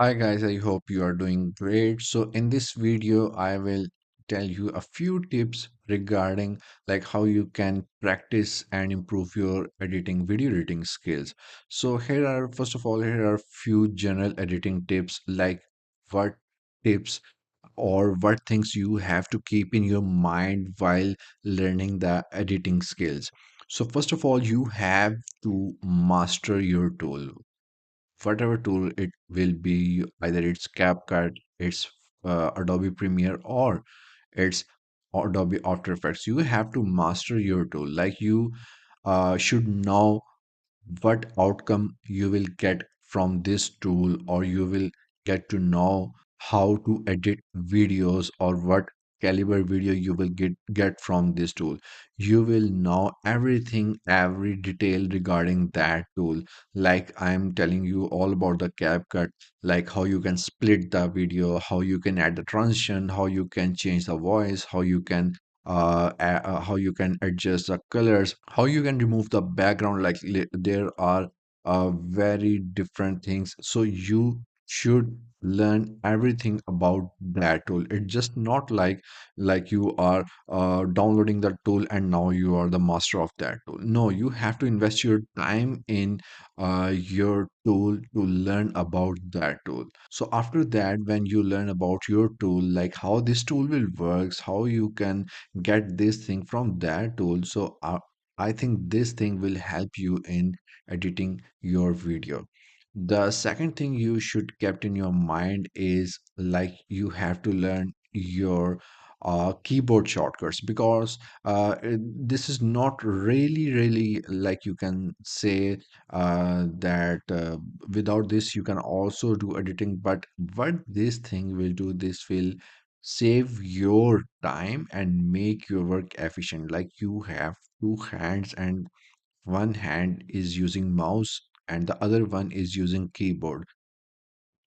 Hi guys, I hope you are doing great. So in this video, I will tell you a few tips regarding like how you can practice and improve your video editing skills. So here are first of all, here are few general editing tips like what tips or what things you have to keep in your mind while learning the editing skills. So first of all, you have to master your tool, whatever tool it will be, either it's CapCut, it's Adobe Premiere, or it's Adobe After Effects. You have to master your tool. Like you should know what outcome you will get from this tool, or you will get to know how to edit videos, or what caliber video you will get from this tool. You will know everything, every detail regarding that tool. Like I'm telling you all about the CapCut, like how you can split the video, how you can add the transition, how you can change the voice, how you can adjust the colors, how you can remove the background. Like there are very different things. So you should learn everything about that tool. It's just not like you are downloading the tool and now you are the master of that tool. No, you have to invest your time in your tool to learn about that tool. So after that, when you learn about your tool, like how this tool will works, how you can get this thing from that tool. So I think this thing will help you in editing your video. The second thing you should kept in your mind is like you have to learn your keyboard shortcuts, because this is not really like you can say that without this you can also do editing. But what this thing will do, this will save your time and make your work efficient. Like you have two hands, and one hand is using mouse and the other one is using keyboard.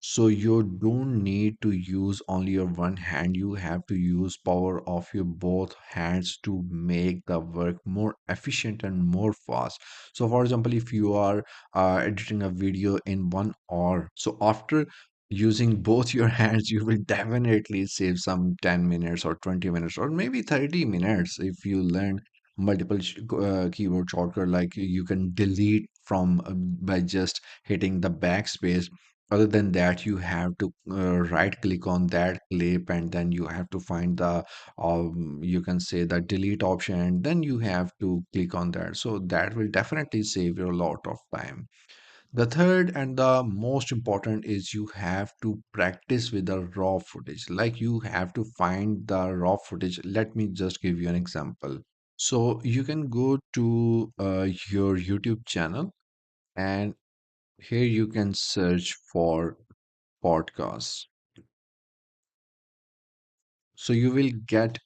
So you don't need to use only your one hand. You have to use power of your both hands to make the work more efficient and more fast. So for example, if you are editing a video in 1 hour, so after using both your hands, you will definitely save some 10 minutes or 20 minutes or maybe 30 minutes if you learn multiple keyboard shortcut. Like you can delete from by just hitting the backspace. Other than that, you have to right click on that clip, and then you have to find the you can say the delete option, and then you have to click on that. So that will definitely save you a lot of time. The third and the most important is you have to practice with the raw footage. Like you have to find the raw footage. Let me just give you an example. So you can go to your YouTube channel, and here you can search for podcasts. So you will get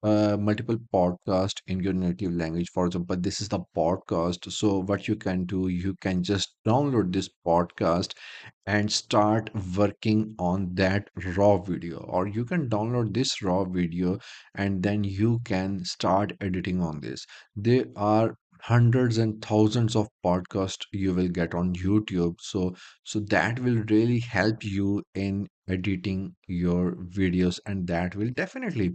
multiple podcast in your native language. For example, this is the podcast. So what you can do, you can just download this podcast and start working on that raw video, or you can download this raw video and then you can start editing on this. There are hundreds and thousands of podcasts you will get on YouTube. So that will really help you in editing your videos, and that will definitely,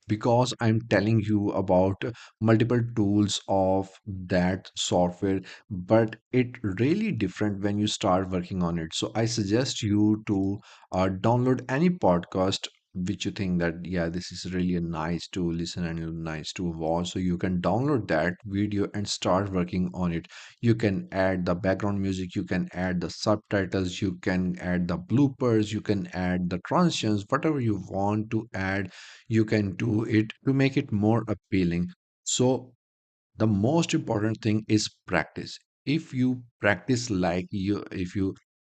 because I'm telling you about multiple tools of that software, but it really different when you start working on it. So I suggest you to download any podcast which you think that yeah, this is really a nice to listen and nice to watch. So you can download that video and start working on it. You can add the background music, you can add the subtitles, you can add the bloopers, you can add the transitions, whatever you want to add, you can do it to make it more appealing. So the most important thing is practice. If you practice, like you if you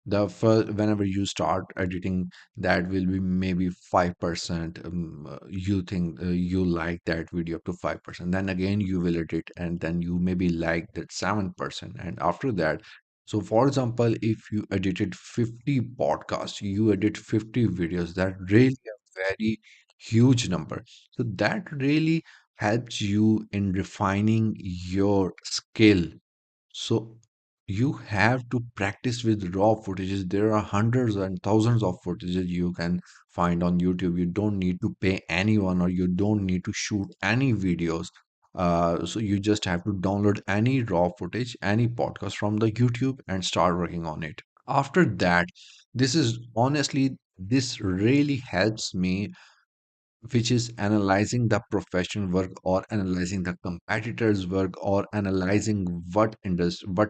the first, whenever you start editing, that will be maybe 5%. You think you like that video up to 5%, then again you will edit and then you maybe like that 7%, and after that, so for example, if you edited 50 podcasts, you edit 50 videos, that really a very huge number. So that really helps you in refining your skill. So you have to practice with raw footages. There are hundreds and thousands of footages you can find on YouTube. You don't need to pay anyone, or you don't need to shoot any videos. So you just have to download any raw footage, any podcast from the YouTube, and start working on it. After that, this really helps me, which is analyzing the professional work, or analyzing the competitors work, or analyzing what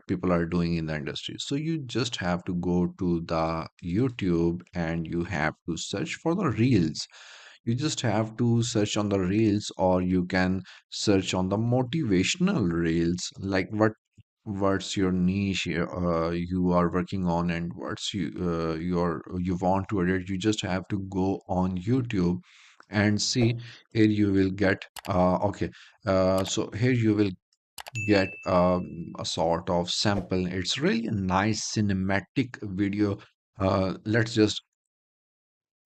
people are doing in the industry. So you just have to go to the YouTube and you have to search for the reels. You just have to search on the reels, or you can search on the motivational reels, like what's your niche you are working on, and what's you want to edit. You just have to go on YouTube and see. Here you will get okay so here you will get a sort of sample. It's really a nice cinematic video. Let's just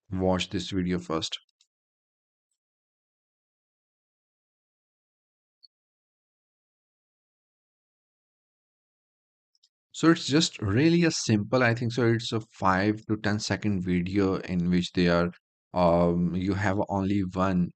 watch this video first. So it's just really a simple, I think so. It's a 5 to 10 second video in which they are you have only one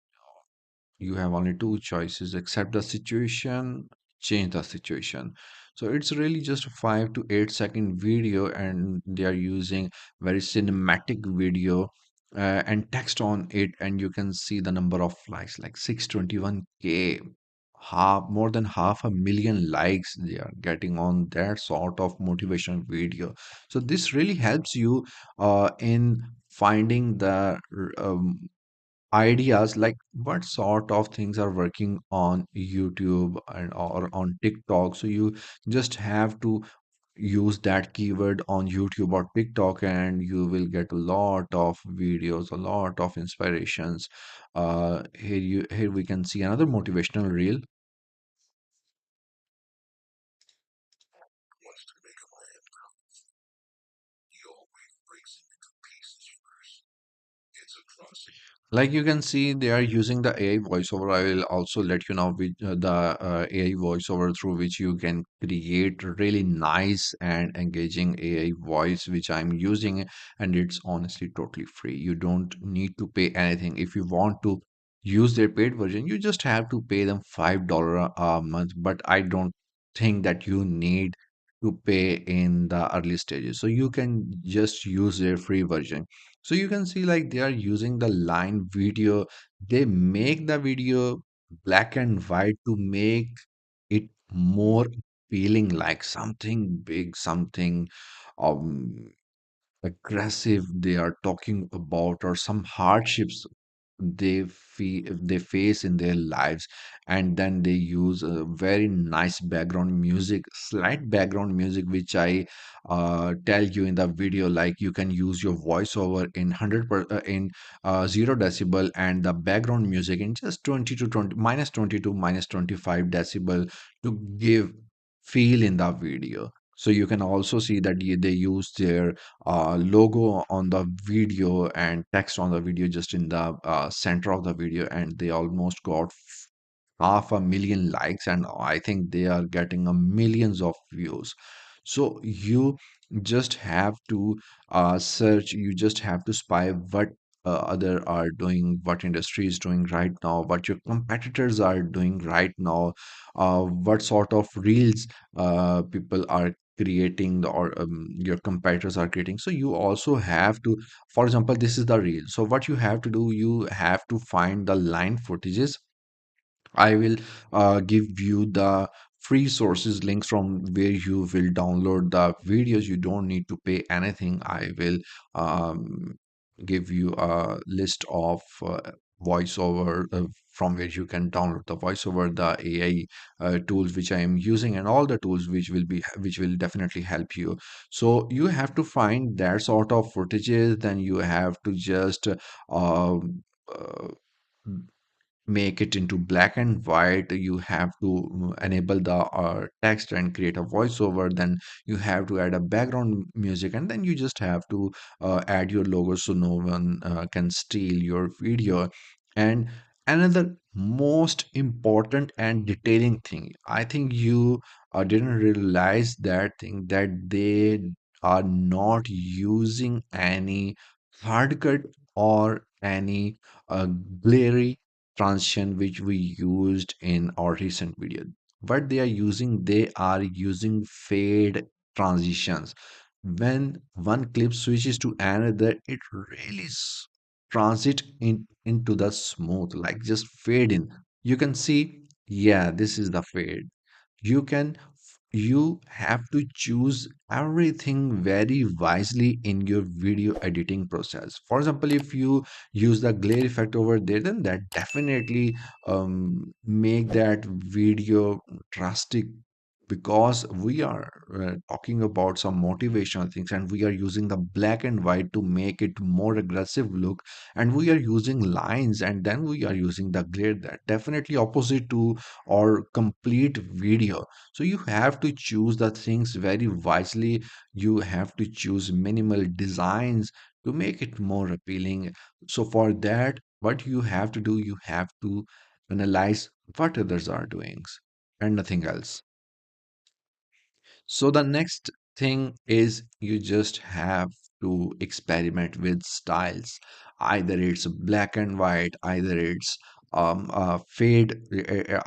you have only two choices: accept the situation, change the situation. So it's really just a 5 to 8 second video, and they are using very cinematic video and text on it, and you can see the number of likes like 621K, more than half a million likes they are getting on that sort of motivational video. So this really helps you in finding the ideas, like what sort of things are working on YouTube and or on TikTok. So you just have to use that keyword on YouTube or TikTok, and you will get a lot of videos, a lot of inspirations. Here we can see another motivational reel. Like you can see, they are using the AI voiceover. I will also let you know with the AI voiceover through which you can create really nice and engaging AI voice, which I'm using, and it's honestly totally free. You don't need to pay anything. If you want to use their paid version, you just have to pay them $5 a month. But I don't think that you need to pay in the early stages. So you can just use their free version. So you can see like they are using the line video. They make the video black and white to make it more feeling like something big, something um aggressive they are talking about, or some hardships they face in their lives. And then they use a very nice background music, slight background music, which I tell you in the video. Like you can use your voiceover in 0 decibel, and the background music in just 20 to 20 minus 20 to minus 25 decibel to give feel in the video. So you can also see that they use their logo on the video and text on the video just in the center of the video, and they almost got half a million likes, and I think they are getting a millions of views. So you just have to search, you just have to spy what other are doing, what industry is doing right now, what your competitors are doing right now, what sort of reels people are creating, or your competitors are creating. So you also have to, for example, this is the reel. So what you have to do, you have to find the line footages. I will give you the free sources links from where you will download the videos. You don't need to pay anything. I will um, give you a list of voiceover from where you can download the voiceover, the AI tools which I am using, and all the tools which will definitely help you. So you have to find that sort of footages. Then you have to just uh, make it into black and white. You have to enable the text and create a voiceover. Then you have to add a background music, and then you just have to add your logo so no one can steal your video. And Another most important and detailing thing, I think you didn't realize that thing, that they are not using any hard cut or any glary transition which we used in our recent video. What they are using, they are using fade transitions. When one clip switches to another, it really transit into the smooth, like just fade in. You can see, yeah, this is the fade. You can, you have to choose everything very wisely in your video editing process. For example, if you use the glare effect over there, then that definitely make that video drastic, because we are talking about some motivational things, and we are using the black and white to make it more aggressive look, and we are using lines, and then we are using the glare, that definitely opposite to our complete video. So you have to choose the things very wisely. You have to choose minimal designs to make it more appealing. So for that, what you have to do, you have to analyze what others are doing and nothing else. So the next thing is, you just have to experiment with styles. Either it's black and white, either it's fade.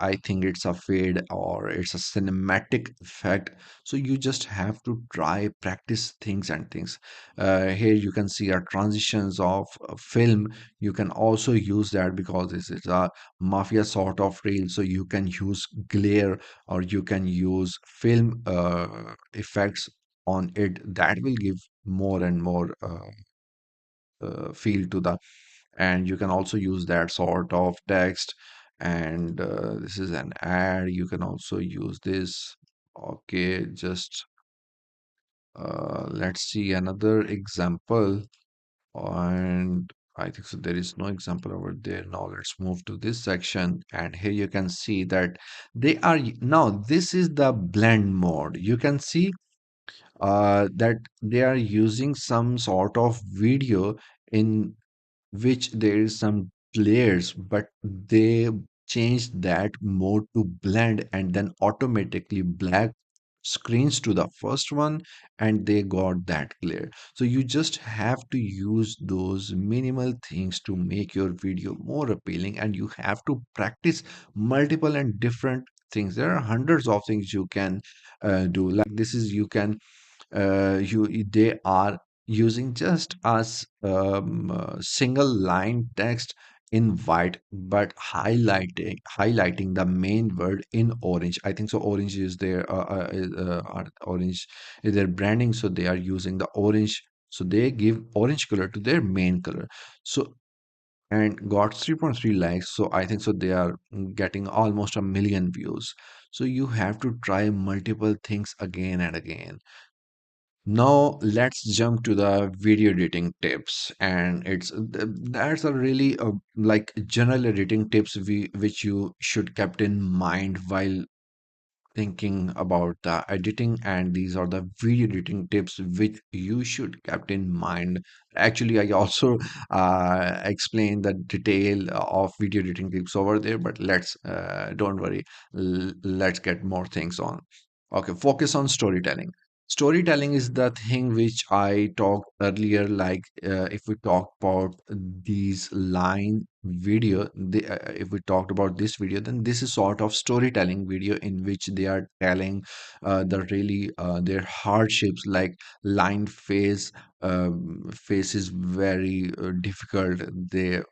I think it's a fade, or it's a cinematic effect. So you just have to try, practice things and things. Here you can see our transitions of film. You can also use that because this is a mafia sort of reel. So you can use glare, or you can use film effects on it, that will give more and more feel to the. And you can also use that sort of text, and this is an ad, you can also use this. Okay, just let's see another example. And I think so there is no example over there. Now let's move to this section, and here you can see that they are now, this is the blend mode. You can see that they are using some sort of video in which there is some layers, but they changed that mode to blend, and then automatically black screens to the first one, and they got that clear. So you just have to use those minimal things to make your video more appealing, and you have to practice multiple and different things. There are hundreds of things you can do. Like this is, you can they are using just as single line text in white, but highlighting the main word in orange. I think so orange is their orange is their branding, so they are using the orange, so they give orange color to their main color. So, and got 3.3 likes, so I think so they are getting almost a million views. So you have to try multiple things again and again. Now let's jump to the video editing tips, and that's a really like general editing tips which you should kept in mind while thinking about the editing. And these are the video editing tips which you should kept in mind. Actually, I also explained the detail of video editing tips over there, but let's don't worry, let's get more things on. Okay, focus on storytelling. Storytelling is the thing which I talked earlier. Like if we talk about these line video, if we talked about this video, then this is sort of storytelling video in which they are telling the really their hardships, like line face is very difficult. They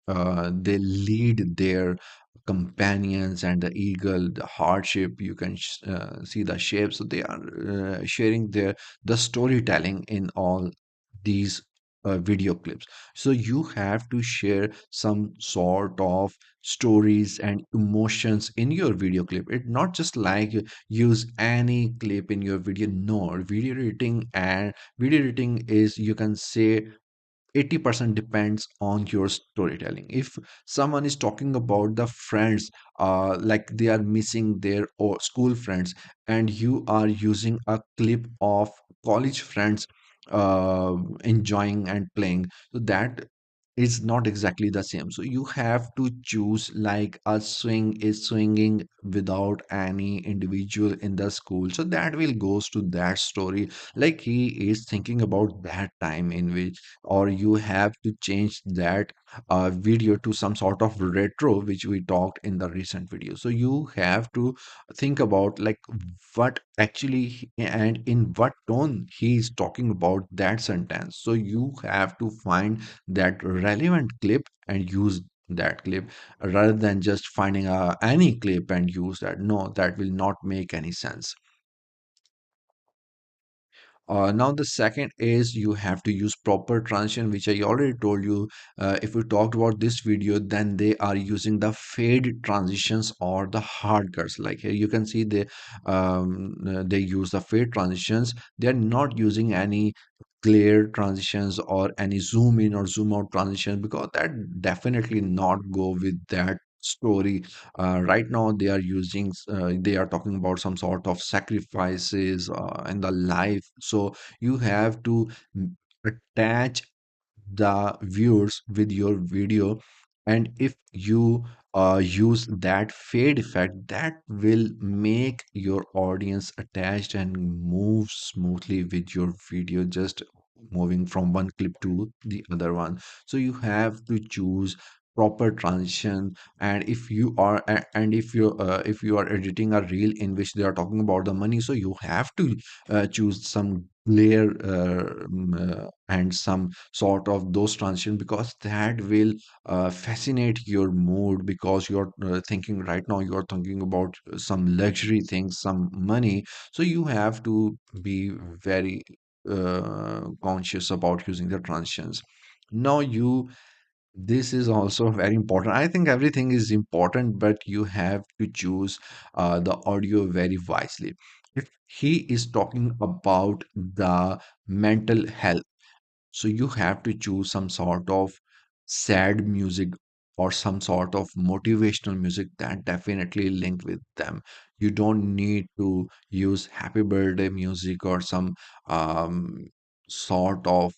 lead their companions and the eagle, the hardship. You can see the shape. So they are sharing their the storytelling in all these video clips. So you have to share some sort of stories and emotions in your video clip. It's not just like use any clip in your video. No, video editing is, you can say, 80% depends on your storytelling. If someone is talking about the friends, like they are missing their or school friends, and you are using a clip of college friends enjoying and playing, so that is not exactly the same. So you have to choose, like a swing is swinging without any individual in the school. So that will goes to that story. Like he is thinking about that time in which, or you have to change that video to some sort of retro, which we talked in the recent video. So you have to think about like what actually and in what tone he is talking about that sentence. So you have to find that relevant clip and use that clip rather than just finding any clip and use that. No, that will not make any sense. Now the second is you have to use proper transition, which I already told you. If we talked about this video, then they are using the fade transitions or the hard cuts. Like here you can see they use the fade transitions. They are not using any clear transitions or any zoom in or zoom out transitions, because that definitely not go with that story. Right now they are using they are talking about some sort of sacrifices in the life. So you have to mm, attach the viewers with your video, and if you use that fade effect, that will make your audience attached and move smoothly with your video, just moving from one clip to the other one. So you have to choose proper transition. And if you are editing a reel in which they are talking about the money, so you have to choose some layer and some sort of those transition, because that will fascinate your mood, because you're thinking right now, you're thinking about some luxury things, some money. So you have to be very conscious about using the transitions. Now you this is also very important. I think everything is important, but you have to choose the audio very wisely. If he is talking about the mental health, so you have to choose some sort of sad music or some sort of motivational music that definitely link with them. You don't need to use happy birthday music or some um, sort of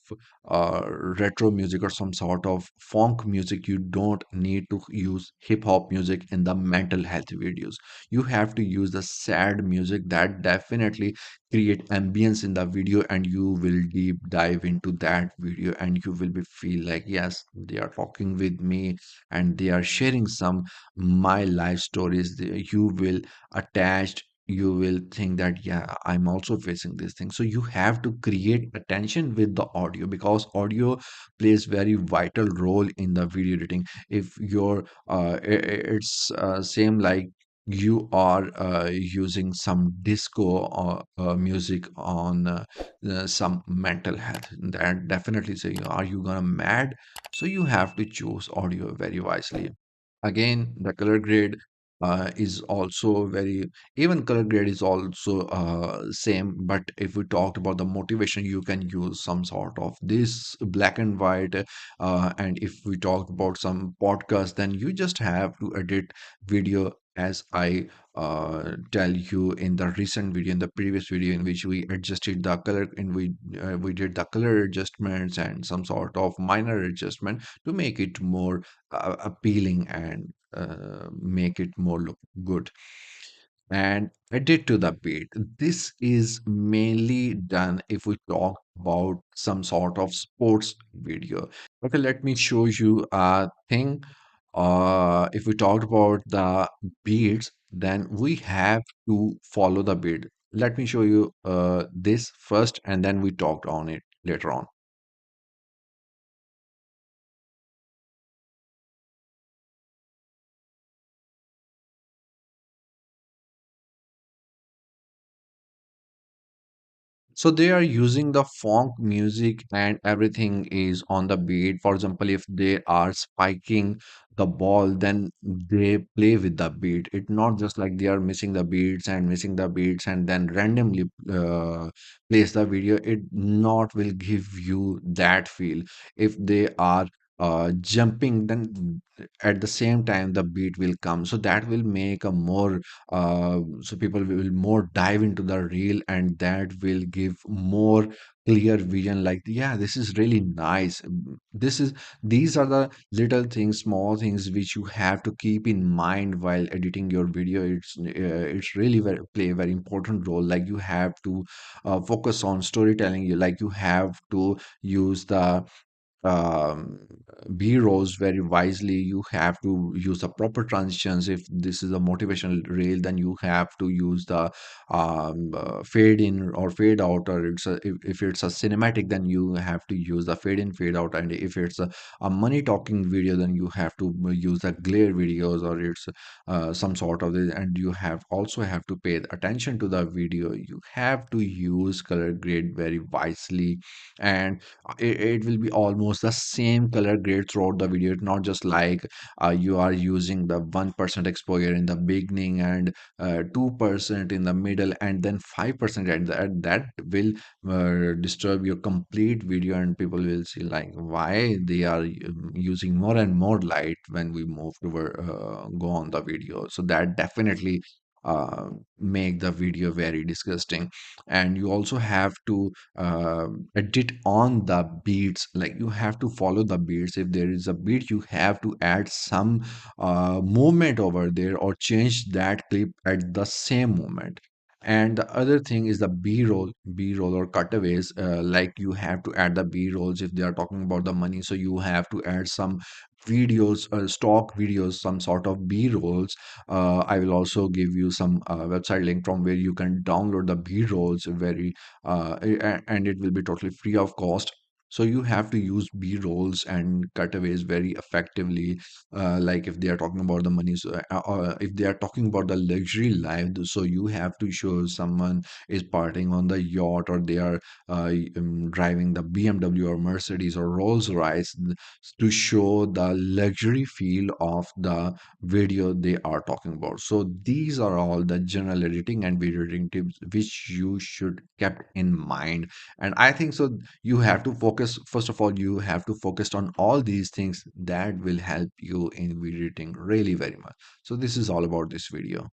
retro music or some sort of funk music. You don't need to use hip hop music in the mental health videos. You have to use the sad music that definitely create ambience in the video, and you will deep dive into that video, and you will be feel like, yes, they are talking with me and they are sharing some my life stories. You will attached, you will think that, yeah, I'm also facing this thing. So you have to create attention with the audio, because audio plays very vital role in the video editing. If your it's same like you are using some disco or music on some mental health, that definitely say, are you gonna mad? So you have to choose audio very wisely. Again, the color grade is also very, even color grade is also same. But if we talked about the motivation, you can use some sort of this black and white. And if we talk about some podcast, then you just have to edit video as I tell you in the recent video, in the previous video, in which we adjusted the color, and we did the color adjustments and some sort of minor adjustment to make it more appealing and make it more look good. And edit to the beat. This is mainly done if we talk about some sort of sports video. Okay, let me show you a thing. If we talked about the beats, then we have to follow the beat. Let me show you this first, and then we talked on it later on. So they are using the funk music, and everything is on the beat. For example, if they are spiking the ball, then they play with the beat. It's not just like they are missing the beats and missing the beats and then randomly plays the video. It not will give you that feel. If they are jumping, then at the same time the beat will come, so that will make a more so people will more dive into the reel, and that will give more clear vision, like, yeah, this is really nice. This is these are the little things, small things which you have to keep in mind while editing your video. It's really play a very important role. Like, you have to focus on storytelling. You have to use the um, B rolls very wisely. You have to use the proper transitions. If this is a motivational reel, then you have to use the fade in or fade out, or if it's a cinematic, then you have to use the fade in, fade out. And if it's a money talking video, then you have to use the glare videos, or it's some sort of this. And you have also have to pay attention to the video. You have to use color grade very wisely, and it will be almost the same color grade throughout the video. It's not just like you are using the 1% exposure in the beginning, and 2% in the middle, and then 5% at the end. That will disturb your complete video, and people will see like why they are using more and more light when we move toward go on the video. So that definitely make the video very disgusting. And you also have to edit on the beats. Like, you have to follow the beats. If there is a beat, you have to add some movement over there, or change that clip at the same moment. And the other thing is the b-roll or cutaways. Like, you have to add the b-rolls if they are talking about the money, so you have to add some videos, stock videos, some sort of b-rolls. I will also give you some website link from where you can download the b-rolls very and it will be totally free of cost. So you have to use b-rolls and cutaways very effectively. Like, if they are talking about the money, so if they are talking about the luxury life, so you have to show someone is partying on the yacht, or they are driving the BMW or Mercedes or Rolls Royce, to show the luxury feel of the video they are talking about. So these are all the general editing and video editing tips which you should kept in mind. And I think so you have to focus, first of all, you have to focus on all these things that will help you in video editing really very much. So this is all about this video.